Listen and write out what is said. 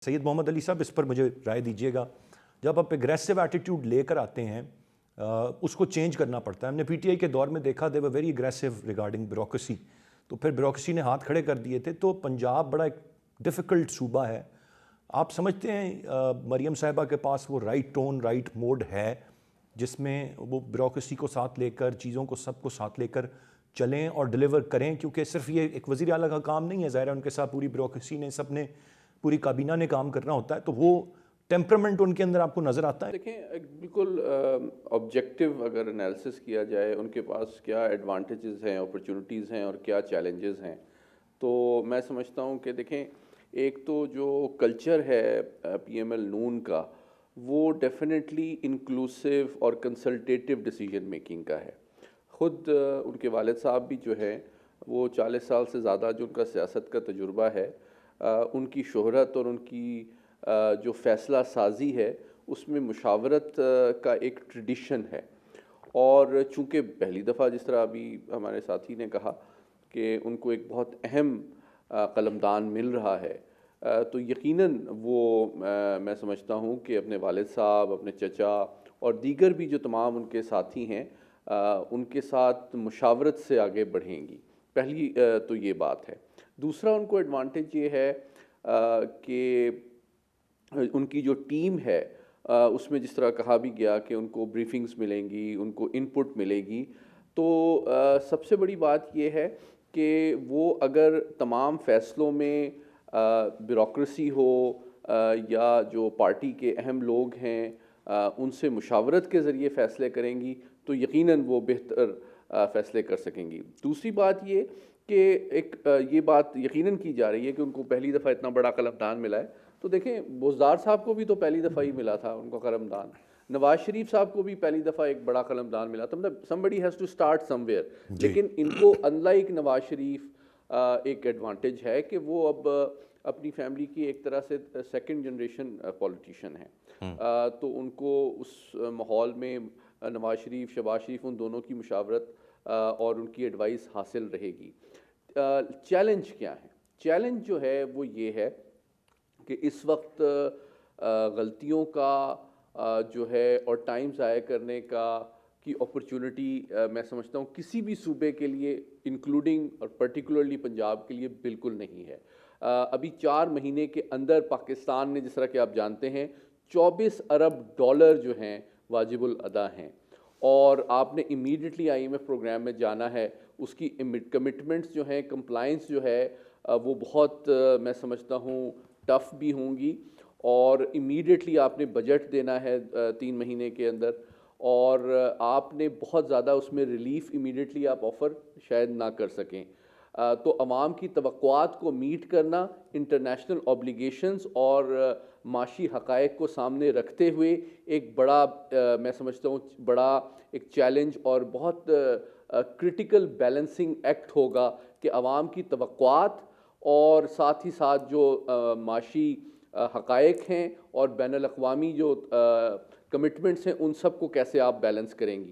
سید محمد علی صاحب اس پر مجھے رائے دیجیے گا. جب آپ اگریسو ایٹیٹیوڈ لے کر آتے ہیں اس کو چینج کرنا پڑتا ہے. ہم نے پی ٹی آئی کے دور میں دیکھا they were very aggressive regarding bureaucracy, تو پھر بیوروکریسی نے ہاتھ کھڑے کر دیے تھے. تو پنجاب بڑا ایک ڈیفیکلٹ صوبہ ہے. آپ سمجھتے ہیں مریم صاحبہ کے پاس وہ رائٹ ٹون رائٹ موڈ ہے جس میں وہ بیوروکریسی کو ساتھ لے کر چیزوں کو سب کو ساتھ لے کر چلیں اور ڈیلیور کریں؟ کیونکہ صرف یہ ایک وزیر اعلیٰ کا کام نہیں ہے, ظاہر ہے ان کے ساتھ پوری بیوروکریسی نے سب نے پوری کابینہ نے کام کرنا ہوتا ہے. تو وہ ٹیمپرامنٹ ان کے اندر آپ کو نظر آتا ہے؟ دیکھیں بالکل آبجیکٹیو اگر انالیسس کیا جائے ان کے پاس کیا ایڈوانٹیجز ہیں, اپرچونٹیز ہیں اور کیا چیلنجز ہیں, تو میں سمجھتا ہوں کہ دیکھیں ایک تو جو کلچر ہے پی ایم ایل نون کا وہ ڈیفینیٹلی انکلوسیو اور کنسلٹیٹیو ڈیسیجن میکنگ کا ہے. خود ان کے والد صاحب بھی جو ہے وہ 40 سال سے زیادہ جو ان کا سیاست کا تجربہ ہے, ان کی شہرت اور ان کی جو فیصلہ سازی ہے اس میں مشاورت کا ایک ٹریڈیشن ہے. اور چونکہ پہلی دفعہ جس طرح ابھی ہمارے ساتھی نے کہا کہ ان کو ایک بہت اہم قلمدان مل رہا ہے, تو یقیناً وہ میں سمجھتا ہوں کہ اپنے والد صاحب, اپنے چچا اور دیگر بھی جو تمام ان کے ساتھی ہیں ان کے ساتھ مشاورت سے آگے بڑھیں گی. پہلی تو یہ بات ہے. دوسرا ان کو ایڈوانٹیج یہ ہے کہ ان کی جو ٹیم ہے اس میں جس طرح کہا بھی گیا کہ ان کو بریفنگز ملیں گی, ان کو ان پٹ ملے گی, تو سب سے بڑی بات یہ ہے کہ وہ اگر تمام فیصلوں میں بیوروکریسی ہو یا جو پارٹی کے اہم لوگ ہیں ان سے مشاورت کے ذریعے فیصلے کریں گی تو یقیناً وہ بہتر فیصلے کر سکیں گی. دوسری بات یہ کہ ایک یہ بات یقیناً کی جا رہی ہے کہ ان کو پہلی دفعہ اتنا بڑا قلمدان ملا ہے. تو دیکھیں بزدار صاحب کو بھی تو پہلی دفعہ ہی ملا تھا ان کو قلمدان, نواز شریف صاحب کو بھی پہلی دفعہ ایک بڑا قلمدان ملا تھا. مطلب somebody has to start somewhere. لیکن ان کو unlike نواز شریف ایک ایڈوانٹیج ہے کہ وہ اب اپنی فیملی کی ایک طرح سے سیکنڈ جنریشن پولیٹیشین ہیں, تو ان کو اس ماحول میں نواز شریف شہباز شریف ان دونوں کی مشاورت اور ان کی ایڈوائس حاصل رہے گی. چیلنج کیا ہے؟ چیلنج جو ہے وہ یہ ہے کہ اس وقت غلطیوں کا جو ہے اور ٹائم ضائع کرنے کا کی اپرچونٹی میں سمجھتا ہوں کسی بھی صوبے کے لیے انکلوڈنگ اور پرٹیکولرلی پنجاب کے لیے بالکل نہیں ہے. ابھی 4 مہینے کے اندر پاکستان نے جس طرح کہ آپ جانتے ہیں 24 ارب ڈالر جو ہیں واجب الادا ہیں, اور آپ نے immediately I M F program میں جانا ہے. اس کی کمٹمنٹس جو ہیں, کمپلائنس جو ہے وہ بہت میں سمجھتا ہوں ٹف بھی ہوں گی, اور امیڈیٹلی آپ نے بجٹ دینا ہے 3 مہینے کے اندر, اور آپ نے بہت زیادہ اس میں ریلیف امیڈیٹلی آپ آفر شاید نہ کر سکیں. تو عوام کی توقعات کو میٹ کرنا, انٹرنیشنل اوبلیگیشنز اور معاشی حقائق کو سامنے رکھتے ہوئے ایک بڑا میں سمجھتا ہوں بڑا ایک چیلنج اور بہت کرٹیکل بیلنسنگ ایکٹ ہوگا کہ عوام کی توقعات اور ساتھ ہی ساتھ جو معاشی حقائق ہیں اور بین الاقوامی جو کمٹمنٹس ہیں ان سب کو کیسے آپ بیلنس کریں گی.